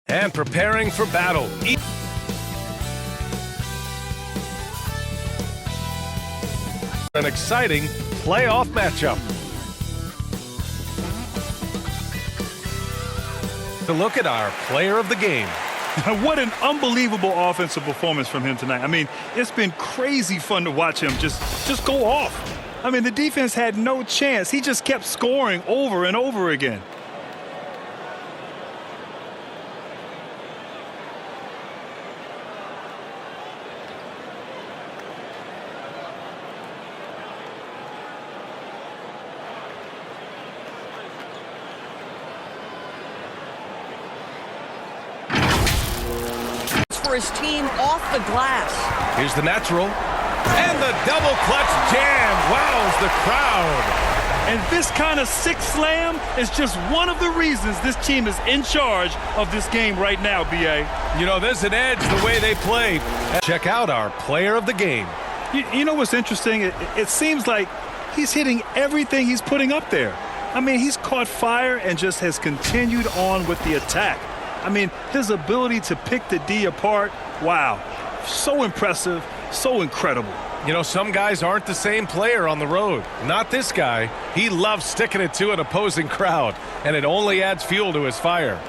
And preparing for battle. An exciting playoff matchup. To look at our player of the game. What an unbelievable offensive performance from him tonight. I mean, it's been crazy fun to watch him just go off. I mean, the defense had no chance. He just kept scoring over and over again. For his team off the glass. Here's the natural. And the double clutch jam wows the crowd. And this kind of sick slam is just one of the reasons this team is in charge of this game right now, B.A. You know, there's an edge the way they play. Check out our player of the game. You know what's interesting? It seems like he's hitting everything he's putting up there. I mean, he's caught fire and just has continued on with the attack. I mean, his ability to pick the D apart, wow, so impressive, so incredible. You know, some guys aren't the same player on the road. Not this guy. He loves sticking it to an opposing crowd, and it only adds fuel to his fire.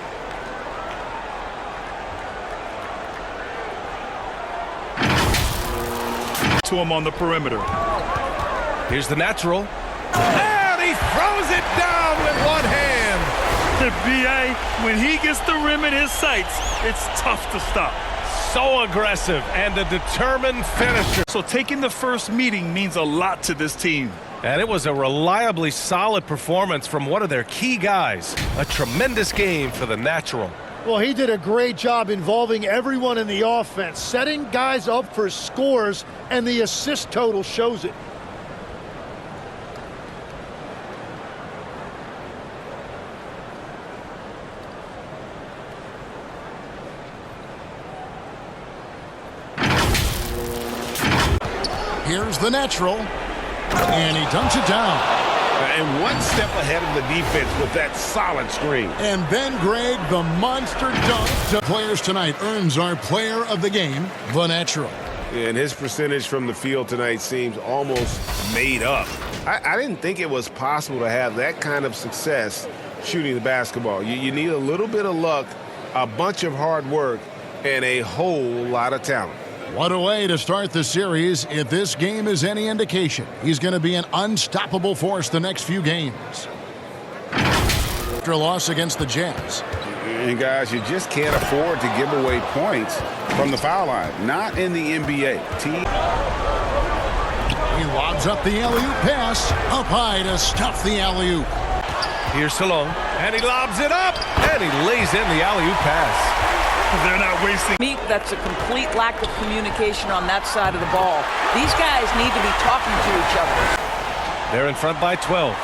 To him on the perimeter. Here's the natural. And he throws it down with one hand. B.A., when he gets the rim in his sights, it's tough to stop. So aggressive and a determined finisher. So taking the first meeting means a lot to this team. And it was a reliably solid performance from one of their key guys. A tremendous game for the natural. Well, he did a great job involving everyone in the offense, setting guys up for scores, and the assist total shows it. Here's the natural, and he dunks it down. And one step ahead of the defense with that solid screen. And Ben Gregg, the monster dunk. Players tonight earns our player of the game, the natural. And his percentage from the field tonight seems almost made up. I didn't think it was possible to have that kind of success shooting the basketball. You need a little bit of luck, a bunch of hard work, and a whole lot of talent. What a way to start the series. If this game is any indication, he's going to be an unstoppable force the next few games. After a loss against the Jazz. And guys, you just can't afford to give away points from the foul line. Not in the NBA. He lobs up the alley-oop pass. Up high to stuff the alley-oop. Here's Salone. And he lobs it up. And he lays in the alley-oop pass. They're not wasting. That's a complete lack of communication on that side of the ball. These guys need to be talking to each other. They're in front by 12.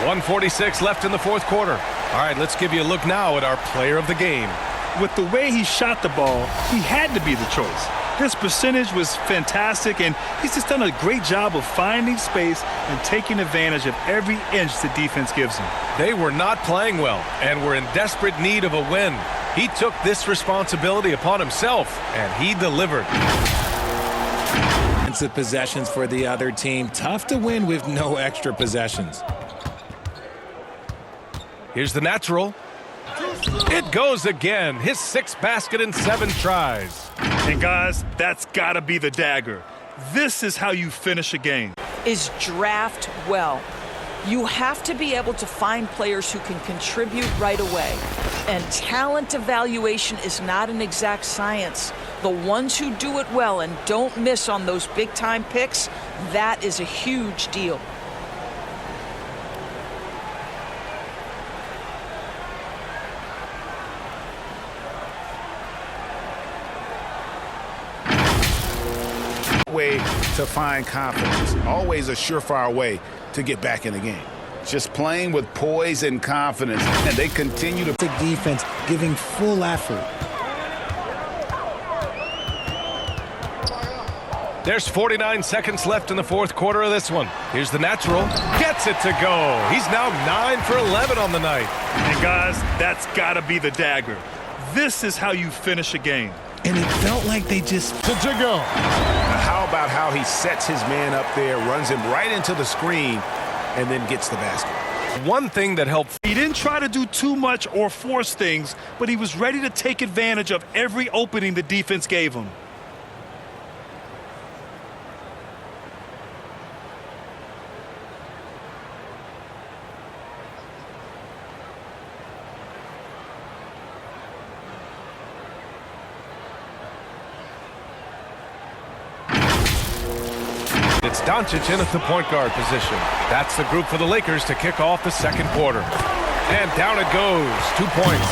1:46 left in the fourth quarter. All right, let's give you a look now at our player of the game. With the way he shot the ball, he had to be the choice. His percentage was fantastic, and he's just done a great job of finding space and taking advantage of every inch the defense gives him. They were not playing well and were in desperate need of a win. He took this responsibility upon himself, and he delivered. Defensive possessions for the other team. Tough to win with no extra possessions. Here's the natural. It goes again. His sixth basket in 7 tries. And guys, that's got to be the dagger. This is how you finish a game. Is draft well. You have to be able to find players who can contribute right away. And talent evaluation is not an exact science. The ones who do it well and don't miss on those big-time picks, that is a huge deal. Way to find confidence. Always a surefire way to get back in the game. Just playing with poise and confidence, and they continue to take defense, giving full effort. There's 49 seconds left in the fourth quarter of this one. Here's the natural. Gets it to go. He's now 9 for 11 on the night. And guys, that's got to be the dagger. This is how you finish a game. And it felt like they just... To go. How about how he sets his man up there, runs him right into the screen, and then gets the basket? One thing that helped. He didn't try to do too much or force things, but he was ready to take advantage of every opening the defense gave him. It's Doncic in at the point guard position. That's the group for the Lakers to kick off the second quarter. And down it goes. 2 points.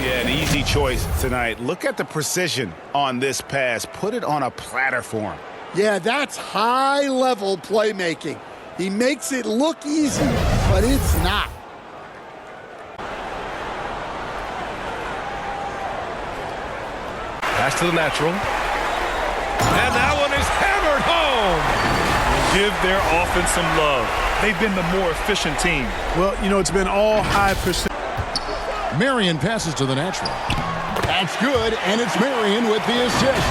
Yeah, an easy choice tonight. Look at the precision on this pass. Put it on a platter for him. Yeah, that's high-level playmaking. He makes it look easy, but it's not. Pass to the natural. And that one is hammered home. Give their offense some love. They've been the more efficient team. Well, you know, it's been all high percent. Marion passes to the natural. That's good, and it's Marion with the assist.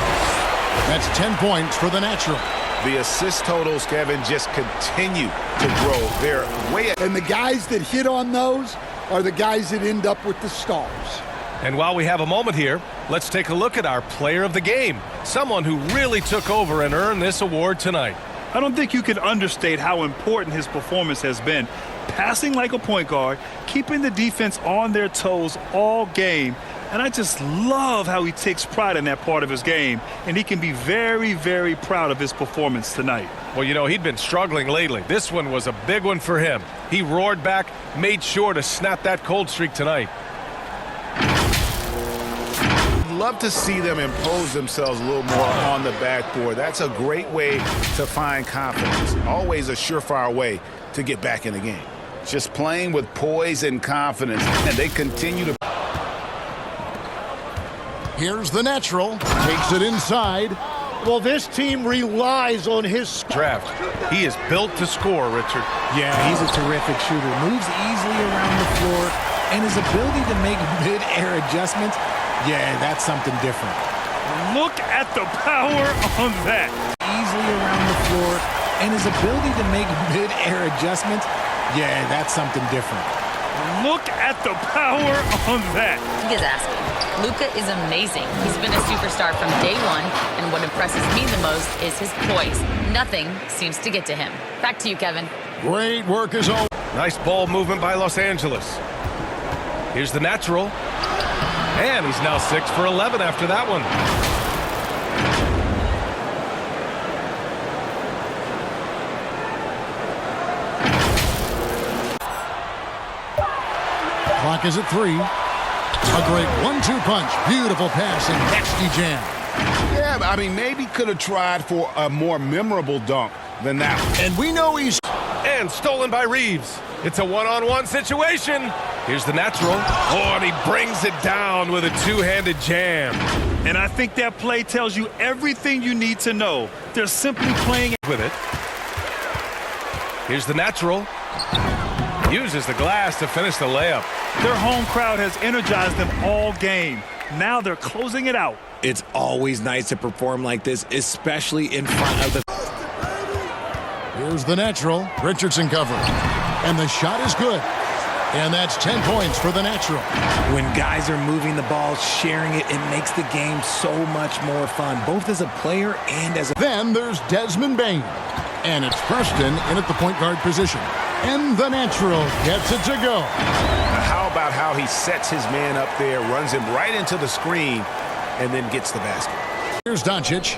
That's 10 points for the natural. The assist totals, Kevin, just continue to grow. They're way ahead. And the guys that hit on those are the guys that end up with the stars. And while we have a moment here, let's take a look at our player of the game. Someone who really took over and earned this award tonight. I don't think you can understate how important his performance has been. Passing like a point guard, keeping the defense on their toes all game. And I just love how he takes pride in that part of his game. And he can be very, very proud of his performance tonight. Well, you know, he'd been struggling lately. This one was a big one for him. He roared back, made sure to snap that cold streak tonight. Love to see them impose themselves a little more on the backboard. That's a great way to find confidence. Always a surefire way to get back in the game. Just playing with poise and confidence, and they continue to. Here's the natural. Takes it inside. Well, this team relies on his Draft. He is built to score, Richard. Yeah, he's a terrific shooter. Moves easily around the floor, and his ability to make mid-air adjustments, yeah, that's something different. Look at the power on that. Easily around the floor, and his ability to make mid-air adjustments, yeah, that's something different. Look at the power on that. He is asking. Luka is amazing. He's been a superstar from day one, and what impresses me the most is his poise. Nothing seems to get to him. Back to you, Kevin. Great work as always. Nice ball movement by Los Angeles. Here's the natural. And he's now 6 for 11 after that one. Clock is at 3. A great 1-2 punch. Beautiful pass and nasty jam. Yeah, I mean, maybe could have tried for a more memorable dunk than that one. And we know he's... And stolen by Reeves. It's a one-on-one situation. Here's the natural. Oh, and he brings it down with a two-handed jam. And I think that play tells you everything you need to know. They're simply playing with it. Here's the natural. Uses the glass to finish the layup. Their home crowd has energized them all game. Now they're closing it out. It's always nice to perform like this, especially in front of the... Here's the natural. Richardson covering. And the shot is good. And that's 10 points for the natural. When guys are moving the ball, sharing it, it makes the game so much more fun, both as a player and as a... Then there's Desmond Bain. And it's Preston in at the point guard position. And the natural gets it to go. How about how he sets his man up there, runs him right into the screen, and then gets the basket. Here's Doncic.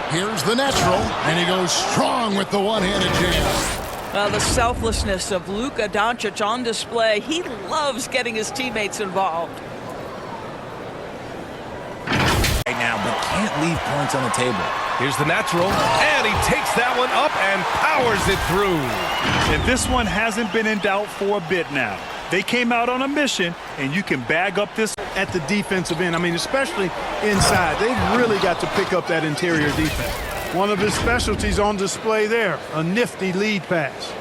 Here's the natural, and he goes strong with the one-handed jam. The selflessness of Luka Doncic on display. He loves getting his teammates involved. Right now, but can't leave points on the table. Here's the natural, and he takes that one up and powers it through. And this one hasn't been in doubt for a bit now. They came out on a mission, and you can bag up this at the defensive end. I mean, especially inside. They've really got to pick up that interior defense. One of his specialties on display there, a nifty lead pass.